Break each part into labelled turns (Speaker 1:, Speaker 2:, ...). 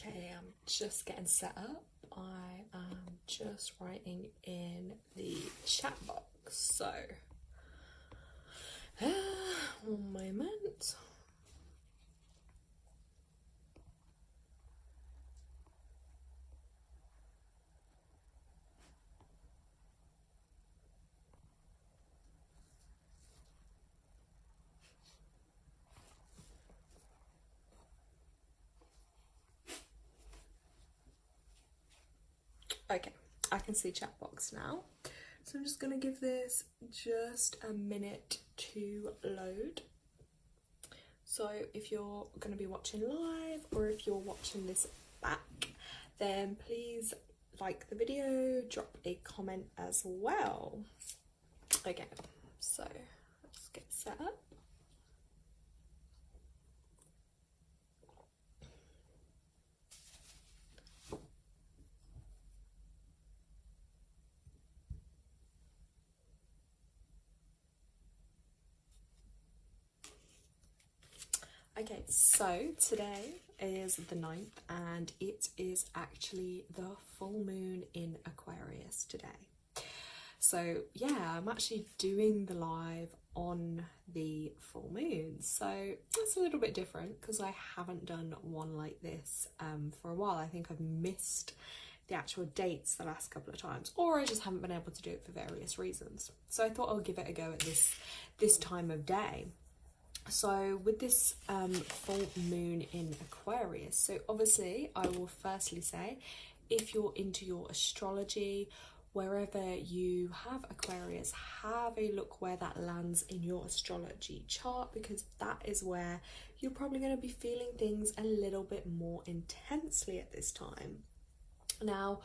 Speaker 1: Okay, I'm just getting set up. I am just writing in the chat box. So, one moment. Okay, I can see chat box now. So I'm just going to give this just a minute to load. So if you're going to be watching live or if you're watching this back, then please like the video, drop a comment as well. Okay, so let's get set up. Okay, so today is the 9th and it is actually the full moon in Aquarius today. So yeah, I'm actually doing the live on the full moon. So it's a little bit different because I haven't done one like this for a while. I think I've missed the actual dates the last couple of times, or I just haven't been able to do it for various reasons. So I thought I'll give it a go at this time of day. So with this full moon in Aquarius, so obviously I will firstly say, if you're into your astrology, wherever you have Aquarius, have a look where that lands in your astrology chart, because that is where you're probably going to be feeling things a little bit more intensely at this time. Now,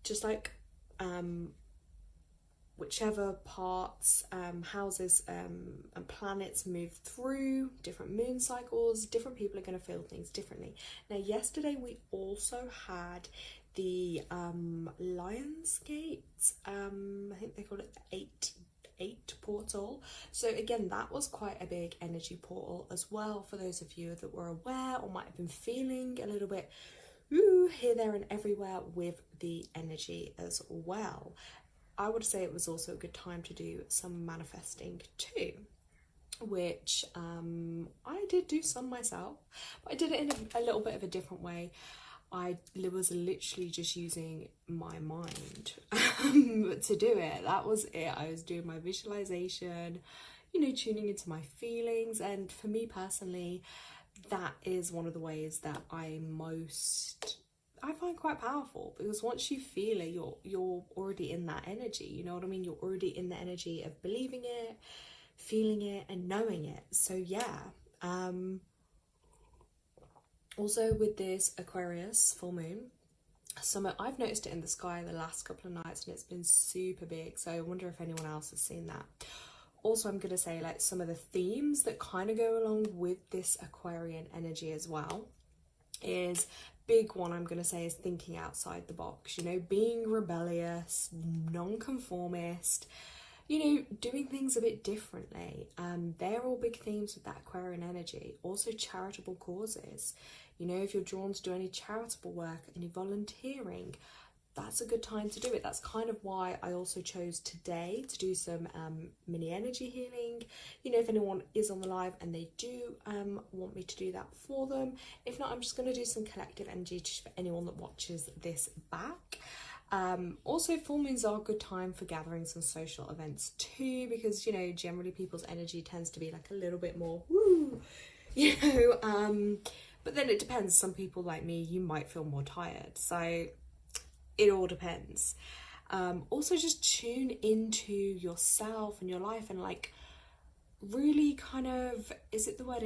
Speaker 1: just like whichever parts, houses and planets move through different moon cycles, different people are going to feel things differently. Now yesterday we also had the Lionsgate, I think they call it the 8 portal. So again, that was quite a big energy portal as well, for those of you that were aware or might have been feeling a little bit here, there and everywhere with the energy as well. I would say it was also a good time to do some manifesting too, which I did do some myself, but I did it in a little bit of a different way. I was literally just using my mind to do it. That was it. I was doing my visualization, you know, tuning into my feelings. And for me personally, that is one of the ways that I find quite powerful, because once you feel it, you're already in that energy, you know what I mean? You're already in the energy of believing it, feeling it and knowing it. So yeah, also with this Aquarius full moon, I've noticed it in the sky the last couple of nights and it's been super big, so I wonder if anyone else has seen that. Also, I'm going to say like some of the themes that kind of go along with this Aquarian energy as well is, big one I'm going to say is thinking outside the box, you know, being rebellious, non-conformist, you know, doing things a bit differently. They're all big themes with that Aquarian energy. Also charitable causes, you know, if you're drawn to do any charitable work, any volunteering, that's a good time to do it. That's kind of why I also chose today to do some mini energy healing. You know, if anyone is on the live and they do want me to do that for them. If not, I'm just going to do some collective energy for anyone that watches this back. Also, full moons are a good time for gatherings and social events too, because, you know, generally people's energy tends to be like a little bit more woo, you know, but then it depends. Some people like me, you might feel more tired. So it all depends. Also just tune into yourself and your life and like really kind of, is it the word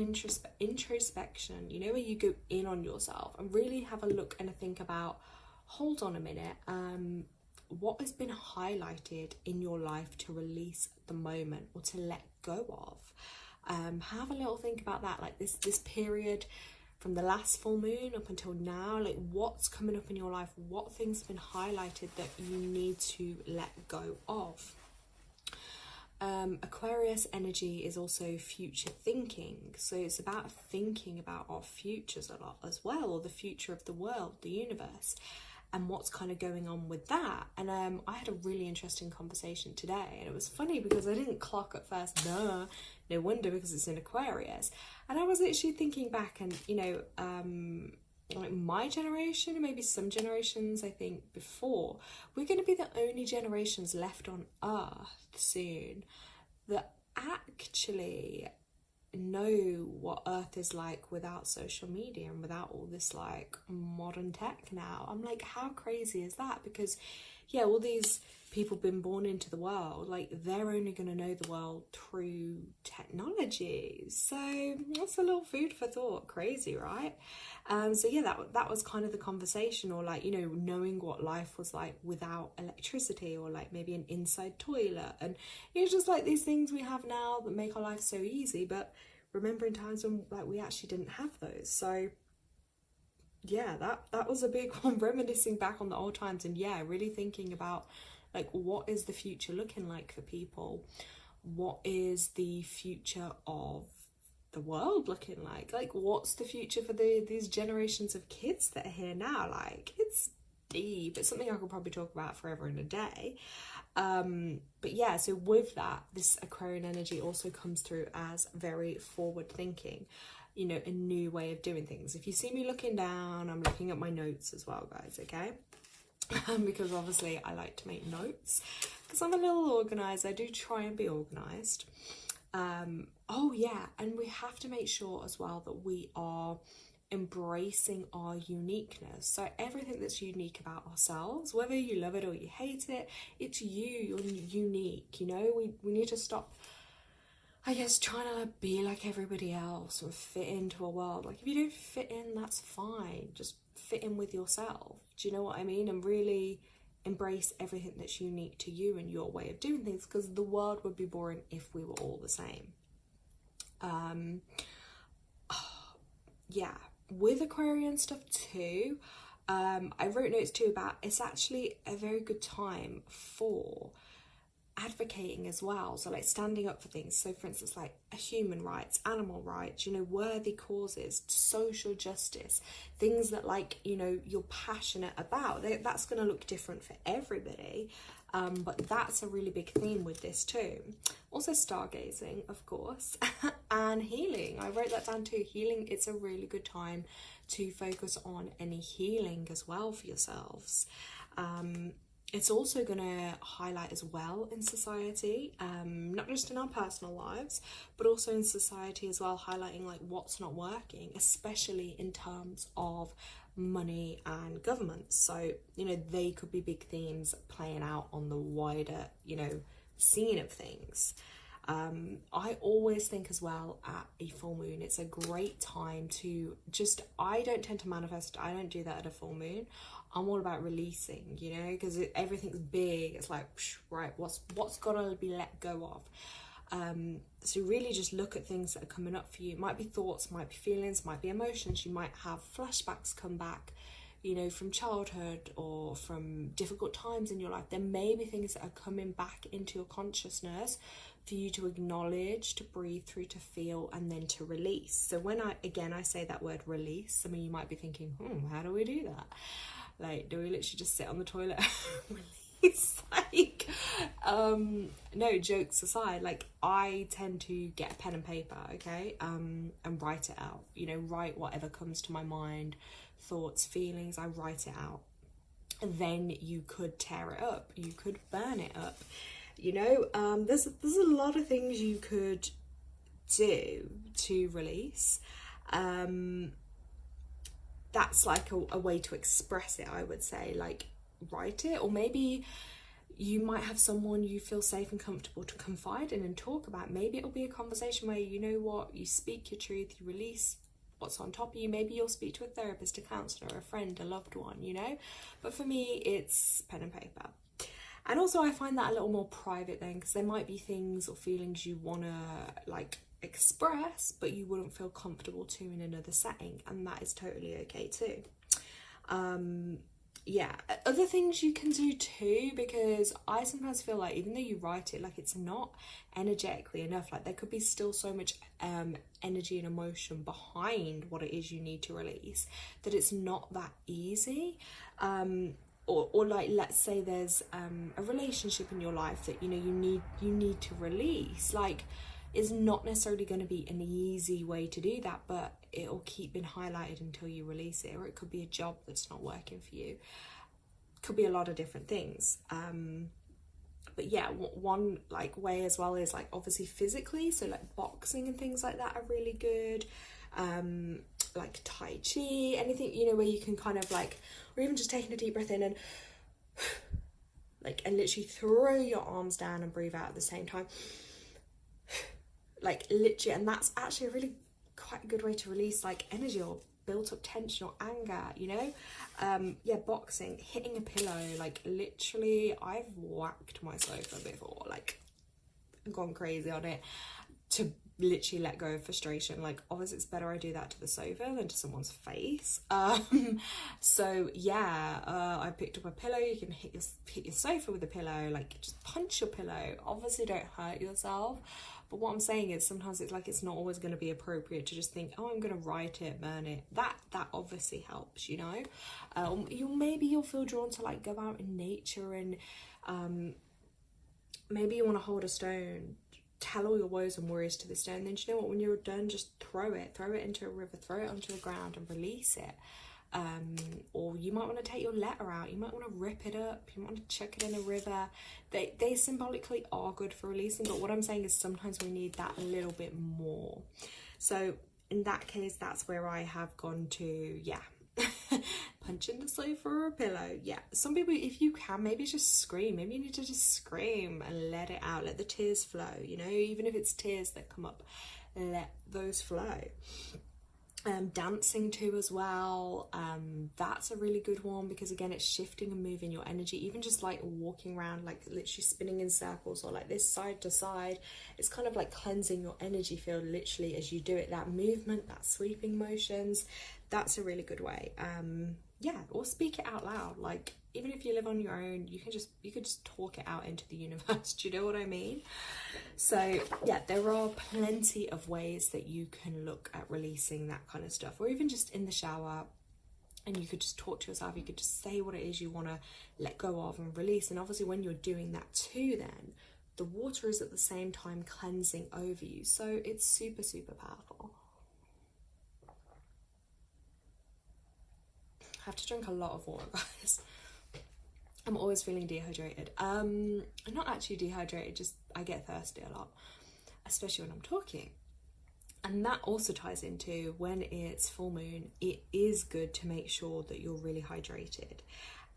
Speaker 1: introspection, you know, where you go in on yourself and really have a look and a think about, hold on a minute, what has been highlighted in your life to release at the moment or to let go of. Have a little think about that, like this period from the last full moon up until now, like what's coming up in your life, what things have been highlighted that you need to let go of. Aquarius energy is also future thinking, so it's about thinking about our futures a lot as well, or the future of the world, the universe, and what's kind of going on with that. And I had a really interesting conversation today, and it was funny because I didn't clock at first, no wonder, because it's in Aquarius. And I was literally thinking back, and you know, like my generation and maybe some generations I think before, we're going to be the only generations left on earth soon that actually know what earth is like without social media and without all this like modern tech now. I'm like, how crazy is that? Because yeah, all these people been born into the world, like they're only going to know the world through technology. So that's a little food for thought. Crazy, right? So yeah, that was kind of the conversation, or like, you know, knowing what life was like without electricity, or like maybe an inside toilet, and it's just like these things we have now that make our life so easy, but remembering times when like we actually didn't have those. So yeah, that was a big one, reminiscing back on the old times, and yeah, really thinking about like, what is the future looking like for people? What is the future of the world looking like? Like, what's the future for these generations of kids that are here now? Like, it's deep. It's something I could probably talk about forever and a day. But yeah, so with that, this Aquarian energy also comes through as very forward thinking, you know, a new way of doing things. If you see me looking down, I'm looking at my notes as well, guys, okay? Because obviously I like to make notes because I'm a little organised. I do try and be organised. Oh yeah, and we have to make sure as well that we are embracing our uniqueness. So everything that's unique about ourselves, whether you love it or you hate it, it's you're unique, you know. We need to stop, I guess, trying to be like everybody else or fit into a world. Like, if you don't fit in, that's fine. Just fit in with yourself. Do you know what I mean? And really embrace everything that's unique to you and your way of doing things, because the world would be boring if we were all the same. Yeah, with Aquarian stuff too, I wrote notes too about, it's actually a very good time for advocating as well. So like standing up for things. So for instance, like human rights, animal rights, you know, worthy causes, social justice, things that, like, you know, you're passionate about. That's going to look different for everybody. But that's a really big theme with this too. Also stargazing, of course, and healing. I wrote that down too. Healing, it's a really good time to focus on any healing as well for yourselves. It's also going to highlight as well in society, not just in our personal lives, but also in society as well, highlighting like what's not working, especially in terms of money and government. So, you know, they could be big themes playing out on the wider, you know, scene of things. I always think as well at a full moon, it's a great time to just, I don't tend to manifest, I don't do that at a full moon. I'm all about releasing, you know, because everything's big. It's like, right, what's got to be let go of? So really just look at things that are coming up for you. It might be thoughts, might be feelings, might be emotions. You might have flashbacks come back, you know, from childhood or from difficult times in your life. There may be things that are coming back into your consciousness for you to acknowledge, to breathe through, to feel, and then to release. So when I say that word release, some of you might be thinking, how do we do that? Like, do we literally just sit on the toilet and release? Like, no, jokes aside, like, I tend to get a pen and paper, okay, and write it out. You know, write whatever comes to my mind, thoughts, feelings, I write it out. And then you could tear it up, you could burn it up, you know. There's a lot of things you could do to release. That's like a way to express it, I would say, like write it. Or maybe you might have someone you feel safe and comfortable to confide in and talk about. Maybe it'll be a conversation where, you know what, you speak your truth, you release what's on top of you. Maybe you'll speak to a therapist, a counsellor, a friend, a loved one, you know. But for me, it's pen and paper. And also I find that a little more private then, because there might be things or feelings you want to like express, but you wouldn't feel comfortable to in another setting, and that is totally okay too. yeah, other things you can do too, because I sometimes feel like even though you write it, like it's not energetically enough, like there could be still so much energy and emotion behind what it is you need to release, that it's not that easy. Or like, let's say there's a relationship in your life that you need to release. Like, it's not necessarily going to be an easy way to do that, but it'll keep being highlighted until you release it. Or it could be a job that's not working for you. Could be a lot of different things. But yeah, one like way as well is like obviously physically, so like boxing and things like that are really good. Like Tai Chi, anything, where you can kind of like, or even just taking a deep breath in and like, and literally throw your arms down and breathe out at the same time. Like literally, and that's actually a really quite a good way to release like energy or built up tension or anger, yeah, boxing, hitting a pillow, like literally I've whacked my sofa before, like gone crazy on it to literally let go of frustration. Like obviously it's better I do that to the sofa than to someone's face. So yeah, I picked up a pillow. You can hit your sofa with a pillow, like just punch your pillow. Obviously don't hurt yourself, but what I'm saying is sometimes it's like it's not always going to be appropriate to just think, oh, I'm going to write it, burn it. That obviously helps, maybe you'll feel drawn to like go out in nature and maybe you want to hold a stone, tell all your woes and worries to the stone. Then do you know what, when you're done, just throw it into a river, throw it onto the ground and release it. Or you might want to take your letter out, you might want to rip it up, you might want to chuck it in a river. They symbolically are good for releasing, but what I'm saying is sometimes we need that a little bit more. So in that case, that's where I have gone to, punching the sofa or a pillow. Yeah, some people, if you can, maybe just scream. Maybe you need to just scream and let it out, let the tears flow, even if it's tears that come up, let those flow. Dancing too as well, that's a really good one, because again it's shifting and moving your energy. Even just like walking around, like literally spinning in circles or like this side to side, it's kind of like cleansing your energy field literally as you do it. That movement, that sweeping motions, that's a really good way. Or speak it out loud. Like even if you live on your own, you could just talk it out into the universe. Do you know what I mean? So yeah, there are plenty of ways that you can look at releasing that kind of stuff, or even just in the shower, and you could just talk to yourself. You could just say what it is you want to let go of and release. And obviously when you're doing that too, then the water is at the same time cleansing over you, so it's super, super powerful. I have to drink a lot of water, guys. I'm always feeling dehydrated. I'm not actually dehydrated, just I get thirsty a lot, especially when I'm talking. And that also ties into when it's full moon, it is good to make sure that you're really hydrated.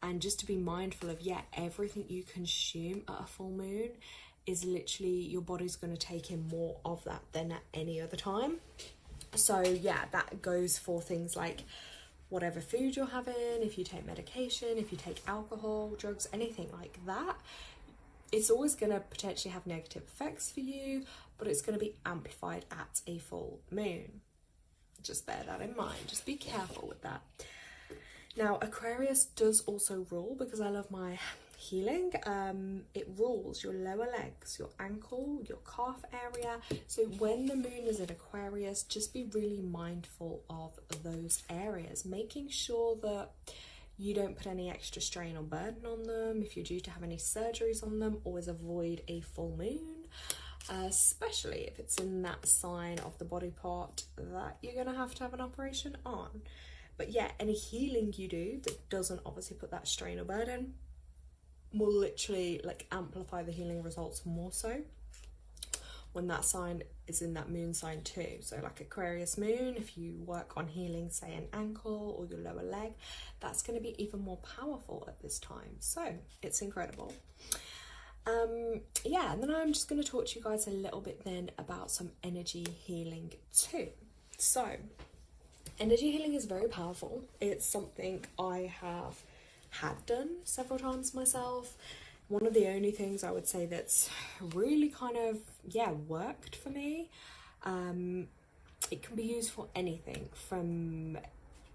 Speaker 1: And just to be mindful of, everything you consume at a full moon is literally, your body's going to take in more of that than at any other time. So yeah, that goes for things like whatever food you're having, if you take medication, if you take alcohol, drugs, anything like that, it's always going to potentially have negative effects for you, but it's going to be amplified at a full moon. Just bear that in mind. Just be careful with that. Now, Aquarius does also rule, because I love my healing, it rules your lower legs, your ankle, your calf area. So when the moon is in Aquarius, just be really mindful of those areas, making sure that you don't put any extra strain or burden on them. If you're due to have any surgeries on them, always avoid a full moon, especially if it's in that sign of the body part that you're going to have an operation on. But yeah, any healing you do that doesn't obviously put that strain or burden will literally like amplify the healing results more so when that sign is in that moon sign too. So like Aquarius moon, if you work on healing, say an ankle or your lower leg, that's going to be even more powerful at this time. So it's incredible. And then I'm just going to talk to you guys a little bit then about some energy healing too. So energy healing is very powerful. It's something I have had done several times myself. One of the only things I would say that's really kind of worked for me. It can be used for anything from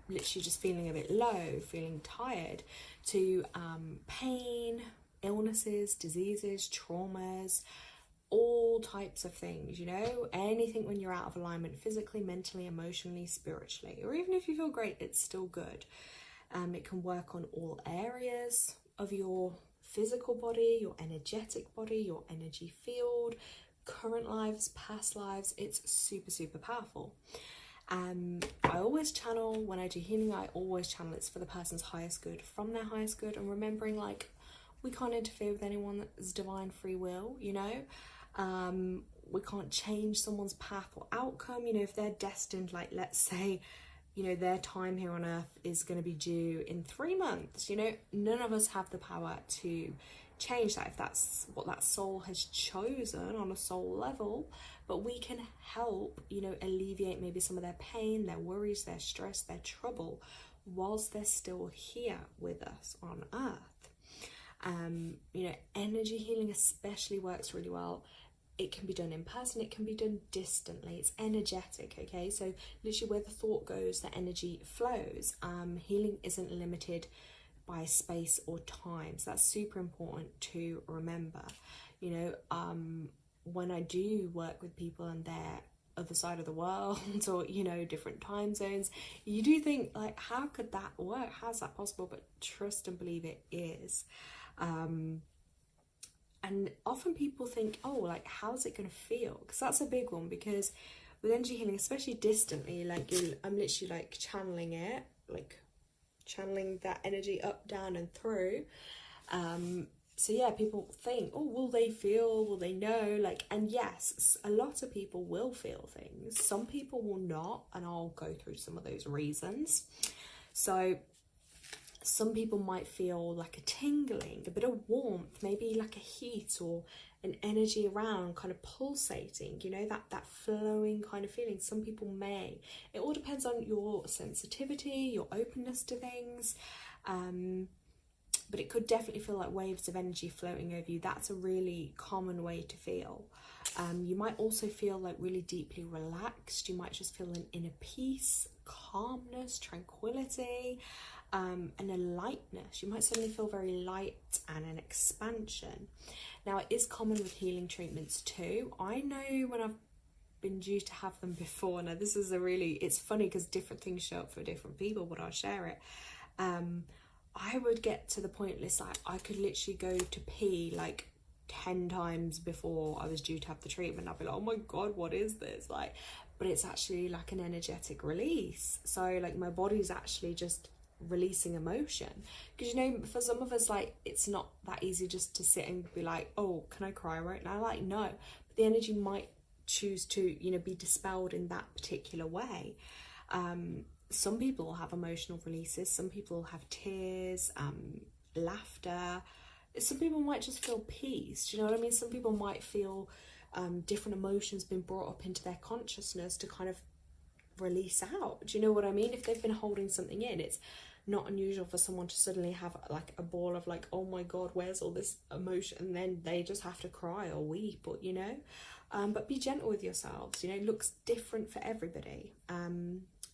Speaker 1: literally just feeling a bit low, feeling tired, to pain, illnesses, diseases, traumas, all types of things, you know, anything when you're out of alignment physically, mentally, emotionally, spiritually, or even if you feel great, it's still good. It can work on all areas of your physical body, your energetic body, your energy field, current lives, past lives. It's super, super powerful. I always channel, when I do healing, I always channel it's for the person's highest good, from their highest good, and remembering, like, we can't interfere with anyone's divine free will, you know. We can't change someone's path or outcome, you know, if they're destined, like, let's say, you know, their time here on earth is going to be due in 3 months, you know, none of us have the power to change that if that's what that soul has chosen on a soul level, but we can help, you know, alleviate maybe some of their pain, their worries, their stress, their trouble, whilst they're still here with us on earth. You know, energy healing especially works really well. It can be done in person, it can be done distantly, it's energetic, okay? So literally where the thought goes, the energy flows. Healing isn't limited by space or time, so that's super important to remember. You know, when I do work with people and they're other side of the world, or, you know, different time zones, you do think, like, how could that work? How's that possible? But trust and believe it is. And often people think, oh, like, how's it going to feel? Because that's a big one, because with energy healing, especially distantly, like, I'm literally, like, channeling it, like, channeling that energy up, down, and through. So yeah, people think, oh, will they feel? Will they know? Like, and yes, a lot of people will feel things. Some people will not, and I'll go through some of those reasons. So some people might feel like a tingling, a bit of warmth, maybe like a heat or an energy around kind of pulsating, you know, that flowing kind of feeling. Some people may. It all depends on your sensitivity, your openness to things. But it could definitely feel like waves of energy floating over you. That's a really common way to feel. You might also feel like really deeply relaxed. You might just feel an inner peace, calmness, tranquility, and a lightness. You might suddenly feel very light and an expansion. Now, it is common with healing treatments too. I know when I've been due to have them before. Now, this is it's funny because different things show up for different people, but I'll share it. I would get to the point, like, I could literally go to pee like 10 times before I was due to have the treatment. I'd be like, oh my God, what is this? Like, but it's actually like an energetic release. So like my body's actually just releasing emotion. Because, you know, for some of us, like, it's not that easy just to sit and be like, oh, can I cry right now? Like, no. But the energy might choose to, you know, be dispelled in that particular way. Some people have emotional releases, some people have tears, laughter. Some people might just feel peace. Do you know what I mean? Some people might feel different emotions being brought up into their consciousness to kind of release out. Do you know what I mean? If they've been holding something in, it's not unusual for someone to suddenly have like a ball of like, oh my God, where's all this emotion? And then they just have to cry or weep, or, you know. But be gentle with yourselves. You know, it looks different for everybody.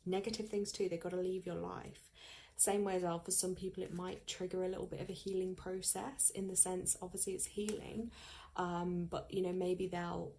Speaker 1: Negative things too, they've got to leave your life. Same way as well, for some people it might trigger a little bit of a healing process, in the sense, obviously it's healing, but, you know, maybe they'll,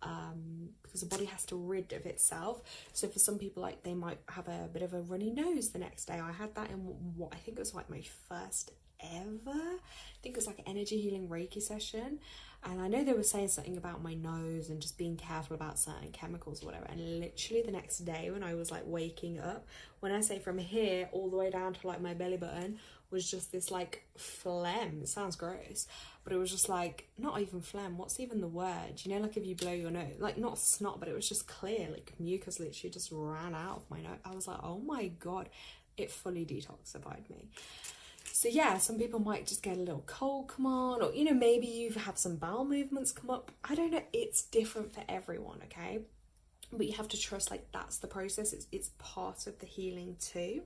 Speaker 1: because the body has to rid of itself. So for some people, like, they might have a bit of a runny nose the next day. I had that in what I think it was like my first ever, I think it was like an energy healing Reiki session, and I know they were saying something about my nose and just being careful about certain chemicals or whatever, and literally the next day when I was like waking up, when I say from here all the way down to like my belly button was just this like phlegm. It sounds gross, but it was just like, not even phlegm, what's even the word, you know, like if you blow your nose, like not snot, but it was just clear, like mucus literally just ran out of my nose. I was like, oh my God, it fully detoxified me. So yeah, some people might just get a little cold come on, or, you know, maybe you've had some bowel movements come up. I don't know, it's different for everyone, okay? But you have to trust, like, that's the process. It's part of the healing too.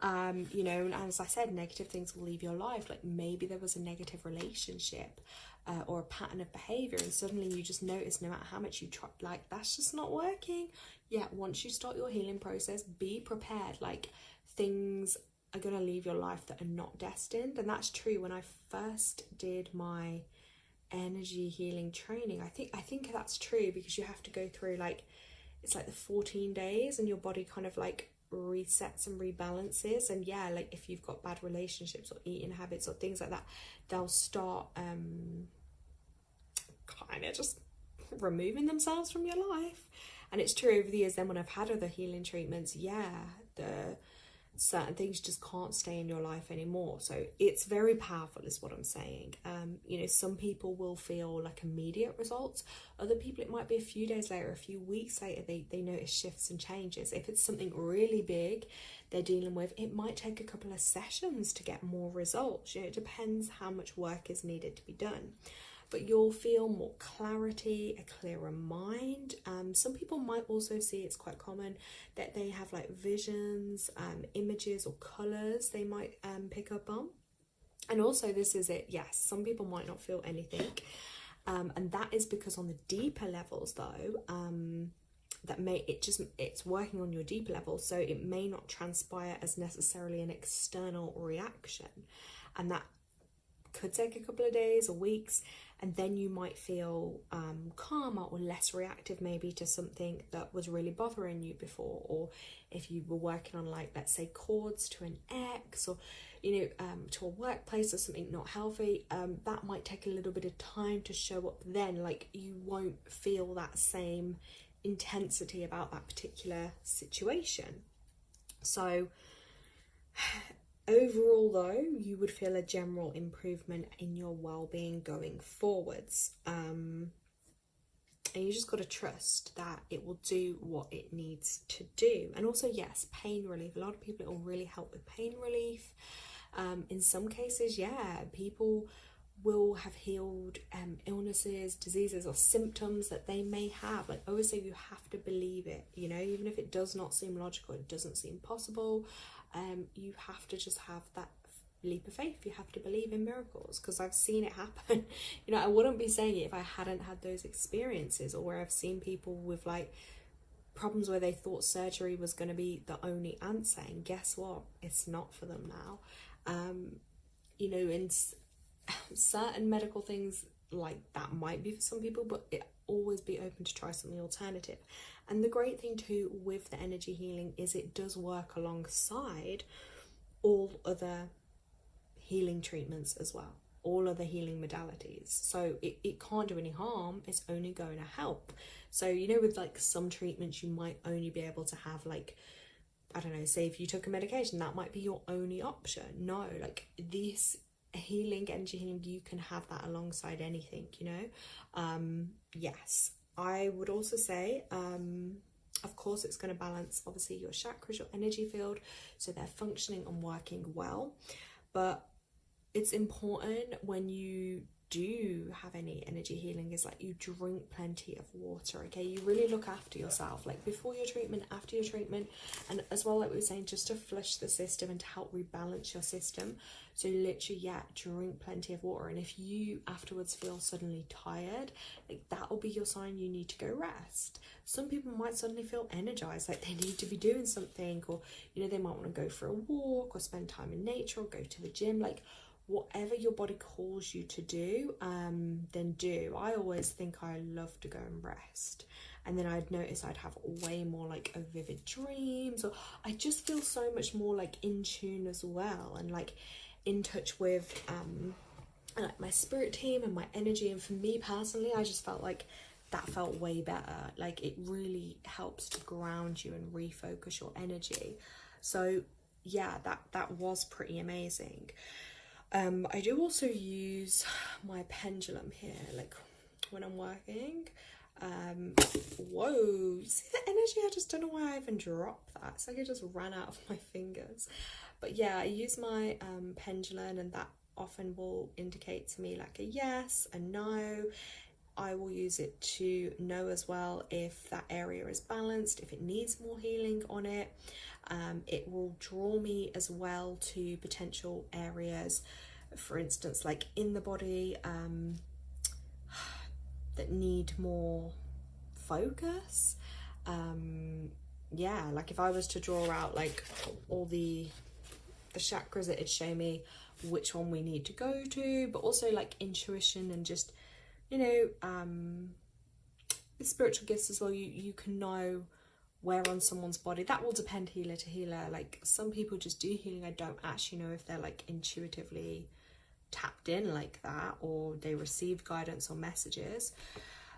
Speaker 1: You know, and as I said, negative things will leave your life. Like, maybe there was a negative relationship or a pattern of behavior, and suddenly you just notice, no matter how much you try, like, that's just not working. Yeah, once you start your healing process, be prepared. Like, things are going to leave your life that are not destined. And that's true. When I first did my energy healing training, I think that's true, because you have to go through like, it's like the 14 days and your body kind of like resets and rebalances. And yeah, like if you've got bad relationships or eating habits or things like that, they'll start kind of just removing themselves from your life. And it's true over the years then when I've had other healing treatments, yeah, the certain things just can't stay in your life anymore. So it's very powerful is what I'm saying. You know, some people will feel like immediate results. Other people, it might be a few days later, a few weeks later, they notice shifts and changes. If it's something really big they're dealing with, it might take a couple of sessions to get more results. You know, it depends how much work is needed to be done. But you'll feel more clarity, a clearer mind. Some people might also see, it's quite common, that they have like visions, images or colours they might pick up on. And also this is it, yes, some people might not feel anything. And that is because on the deeper levels though, it's working on your deeper level, so it may not transpire as necessarily an external reaction. And that could take a couple of days or weeks, and then you might feel calmer or less reactive maybe to something that was really bothering you before. Or if you were working on, like, let's say cords to an ex, or you know, to a workplace or something not healthy, that might take a little bit of time to show up then. Like, you won't feel that same intensity about that particular situation. So overall though, you would feel a general improvement in your well-being going forwards, and you just got to trust that it will do what it needs to do. And also, yes, pain relief. A lot of people, it will really help with pain relief. In some cases, yeah, people will have healed illnesses, diseases or symptoms that they may have. Like I always say, you have to believe it, you know, even if it does not seem logical, it doesn't seem possible. You have to just have that leap of faith. You have to believe in miracles, because I've seen it happen. You know, I wouldn't be saying it if I hadn't had those experiences, or where I've seen people with like problems where they thought surgery was going to be the only answer, and guess what, it's not for them now. You know, in certain medical things like that might be for some people, but it always be open to try something alternative. And the great thing too with the energy healing is it does work alongside all other healing treatments as well, all other healing modalities. So it can't do any harm, it's only going to help. So, you know, with like some treatments you might only be able to have, like, I don't know, say if you took a medication, that might be your only option. No, like this healing, energy healing, you can have that alongside anything, you know. Yes, I would also say, of course, it's going to balance obviously your chakras, your energy field, so they're functioning and working well. But it's important when you do have any energy healing is like you drink plenty of water. Okay, you really look after yourself, like before your treatment, after your treatment, and as well, like we were saying, just to flush the system and to help rebalance your system. So literally, yeah, drink plenty of water. And if you afterwards feel suddenly tired, like that will be your sign you need to go rest. Some people might suddenly feel energized, like they need to be doing something, or you know, they might want to go for a walk or spend time in nature or go to the gym. Like whatever your body calls you to do, then do. I always think I love to go and rest, and then I'd notice I'd have way more like a vivid dreams, or I just feel so much more like in tune as well, and like in touch with like my spirit team and my energy. And for me personally, I just felt like that felt way better. Like it really helps to ground you and refocus your energy. So yeah, that was pretty amazing. I do also use my pendulum here, like when I'm working. Whoa, see the energy? I just don't know why I even dropped that. It's like it just ran out of my fingers. But yeah, I use my pendulum, and that often will indicate to me like a yes, a no. I will use it to know as well if that area is balanced, if it needs more healing on it. It will draw me as well to potential areas, for instance, like in the body, that need more focus. yeah, like if I was to draw out like all the chakras, it'd show me which one we need to go to, but also like intuition and just, you know, the spiritual gifts as well. You can know where on someone's body. That will depend healer to healer. Like some people just do healing, I don't actually know if they're like intuitively tapped in like that, or they received guidance or messages.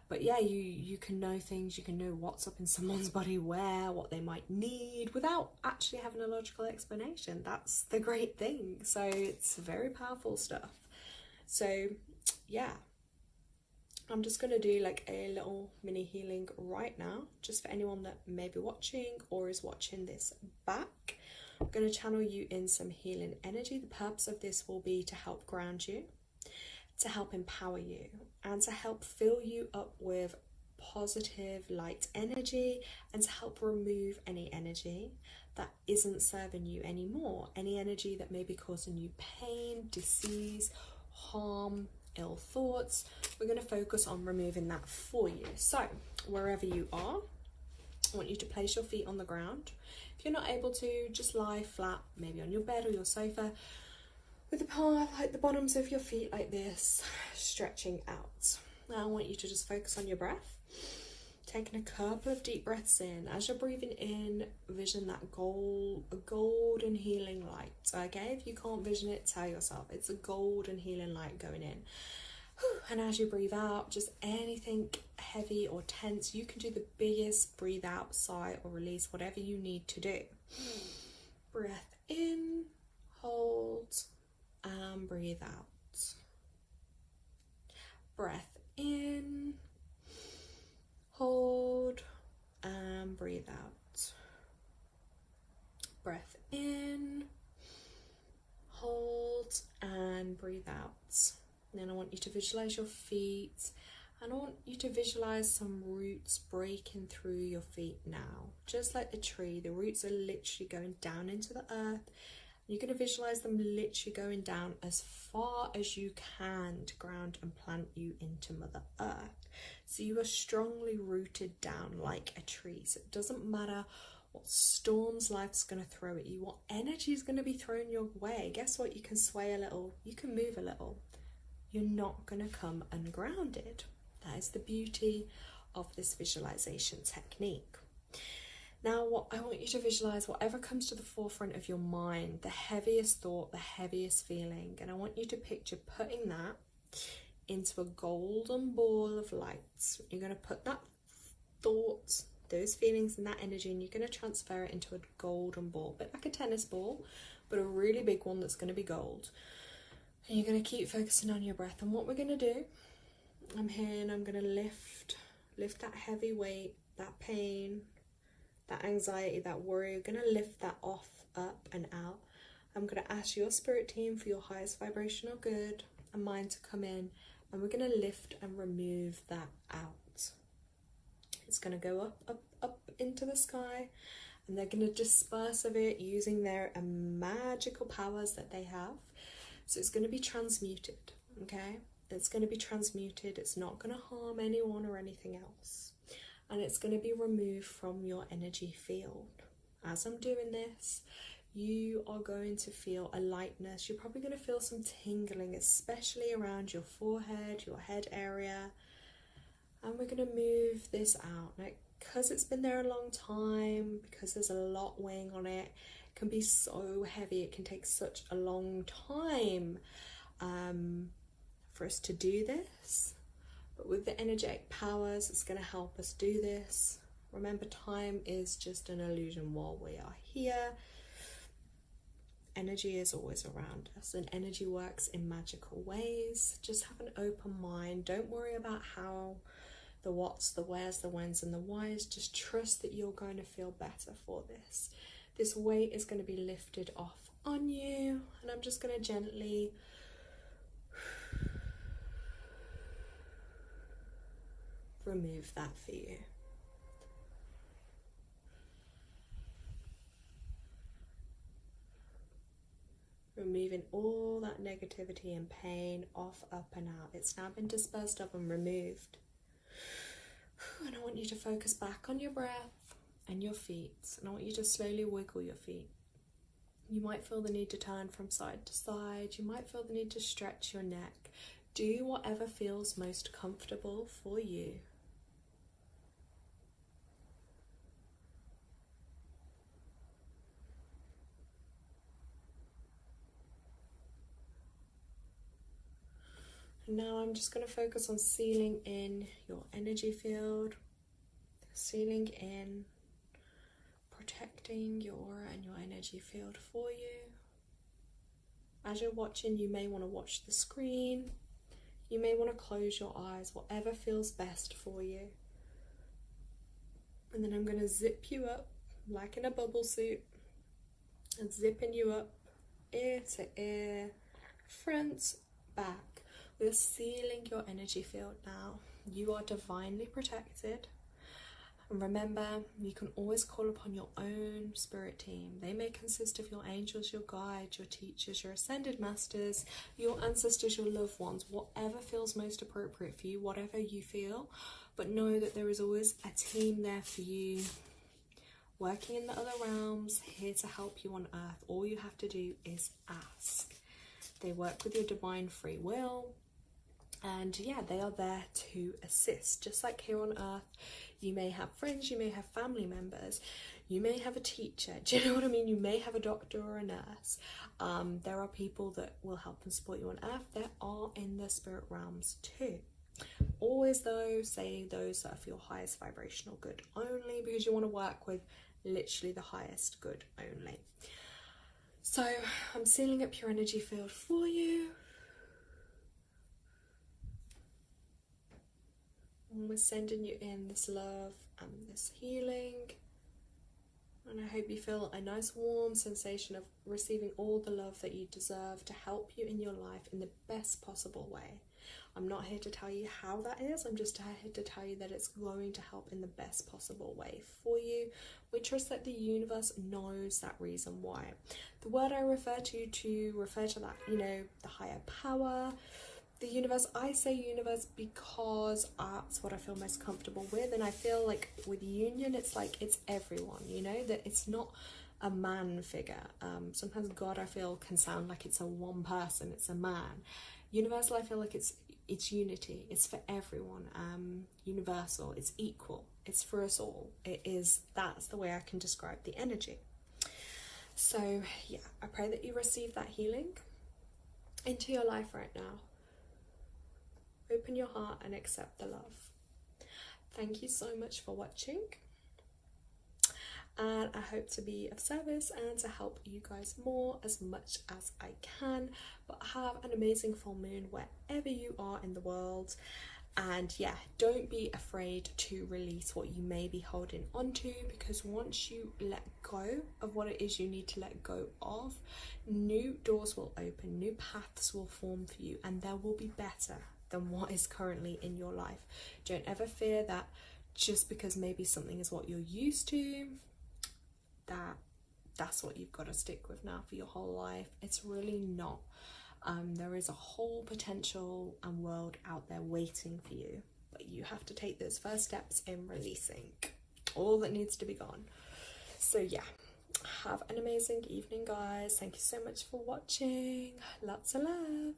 Speaker 1: But yeah, you can know things, you can know what's up in someone's body, where, what they might need, without actually having a logical explanation. That's the great thing. So it's very powerful stuff. So yeah, I'm just going to do like a little mini healing right now, just for anyone that may be watching or is watching this back. I'm going to channel you in some healing energy. The purpose of this will be to help ground you, to help empower you, and to help fill you up with positive light energy, and to help remove any energy that isn't serving you anymore. Any energy that may be causing you pain, disease, harm, ill thoughts. We're going to focus on removing that for you. So wherever you are, I want you to place your feet on the ground. If you're not able to, just lie flat, maybe on your bed or your sofa, with the bottoms of your feet like this, stretching out. Now I want you to just focus on your breath, taking a couple of deep breaths in. As you're breathing in, vision that golden healing light, okay? If you can't vision it, tell yourself it's a golden healing light going in. And as you breathe out, just anything heavy or tense, you can do the biggest breathe out, sigh or release, whatever you need to do. Breath in, hold, and breathe out. Breath in, hold, and breathe out. Breath in, hold, and breathe out. And then I want you to visualize your feet, and I want you to visualize some roots breaking through your feet now. Just like the tree, the roots are literally going down into the earth. You're going to visualize them literally going down as far as you can to ground and plant you into Mother Earth. So you are strongly rooted down like a tree. So it doesn't matter what storms life's going to throw at you, what energy is going to be thrown your way. Guess what? You can sway a little, you can move a little. You're not going to come ungrounded. That is the beauty of this visualization technique. Now, what I want you to visualize, whatever comes to the forefront of your mind, the heaviest thought, the heaviest feeling, and I want you to picture putting that into a golden ball of light. You're going to put that thought, those feelings and that energy, and you're going to transfer it into a golden ball, a bit like a tennis ball, but a really big one that's going to be gold. And you're going to keep focusing on your breath. And what we're going to do, I'm here and I'm going to lift that heavy weight, that pain, that anxiety, that worry. You're going to lift that off, up and out. I'm going to ask your spirit team for your highest vibrational good and mine to come in, and we're going to lift and remove that out. It's going to go up, up, up into the sky, and they're going to disperse of it using their magical powers that they have. So it's going to be transmuted, okay? It's going to be transmuted. It's not going to harm anyone or anything else. And it's going to be removed from your energy field. As I'm doing this, you are going to feel a lightness. You're probably going to feel some tingling, especially around your forehead, your head area. And we're going to move this out. Now, because it's been there a long time, because there's a lot weighing on it, can be so heavy, it can take such a long time for us to do this, but with the energetic powers, it's going to help us do this. Remember, time is just an illusion while we are here. Energy is always around us, and energy works in magical ways. Just have an open mind. Don't worry about how, the what's, the where's, the when's and the why's. Just trust that you're going to feel better for this. This weight is going to be lifted off on you, and I'm just going to gently remove that for you. Removing all that negativity and pain off, up and out. It's now been dispersed of and removed. And I want you to focus back on your breath. and your feet. And I want you to slowly wiggle your feet. You might feel the need to turn from side to side. You might feel the need to stretch your neck. Do whatever feels most comfortable for you. Now I'm just going to focus on sealing in your energy field, sealing in, protecting your aura and your energy field for you. As you're watching, you may want to watch the screen, you may want to close your eyes, whatever feels best for you. And then I'm going to zip you up like in a bubble suit, and zipping you up ear to ear, front, back. We're sealing your energy field now. You are divinely protected. And remember, you can always call upon your own spirit team. They may consist of your angels, your guides, your teachers, your ascended masters, your ancestors, your loved ones, whatever feels most appropriate for you, whatever you feel. But know that there is always a team there for you, working in the other realms, here to help you on earth. All you have to do is ask. They work with your divine free will. And yeah, they are there to assist. Just like here on earth, you may have friends, you may have family members, you may have a teacher, do you know what I mean? You may have a doctor or a nurse. There are people that will help and support you on earth. There are in the spirit realms too. Always though, say those that are for your highest vibrational good only, because you want to work with literally the highest good only. So I'm sealing up your energy field for you. And we're sending you in this love and this healing. And I hope you feel a nice warm sensation of receiving all the love that you deserve to help you in your life in the best possible way. I'm not here to tell you how that is. I'm just here to tell you that it's going to help in the best possible way for you. We trust that the universe knows that reason why. The word I refer to refer to that, you know, the higher power, the universe. I say universe because that's what I feel most comfortable with, and I feel like with union it's like it's everyone, you know, that it's not a man figure. Sometimes God, I feel, can sound like it's a one person, it's a man. Universal, I feel like it's unity, it's for everyone. Universal, it's equal, it's for us all. That's the way I can describe the energy. So yeah, I pray that you receive that healing into your life right now. Open your heart and accept the love. Thank you so much for watching. And I hope to be of service and to help you guys more as much as I can. But have an amazing full moon wherever you are in the world. And yeah, don't be afraid to release what you may be holding onto, because once you let go of what it is you need to let go of, new doors will open, new paths will form for you, and there will be better than what is currently in your life. Don't ever fear that just because maybe something is what you're used to, that's what you've got to stick with now for your whole life. It's really not. There is a whole potential and world out there waiting for you, but you have to take those first steps in releasing all that needs to be gone. So yeah, have an amazing evening, guys. Thank you so much for watching. Lots of love.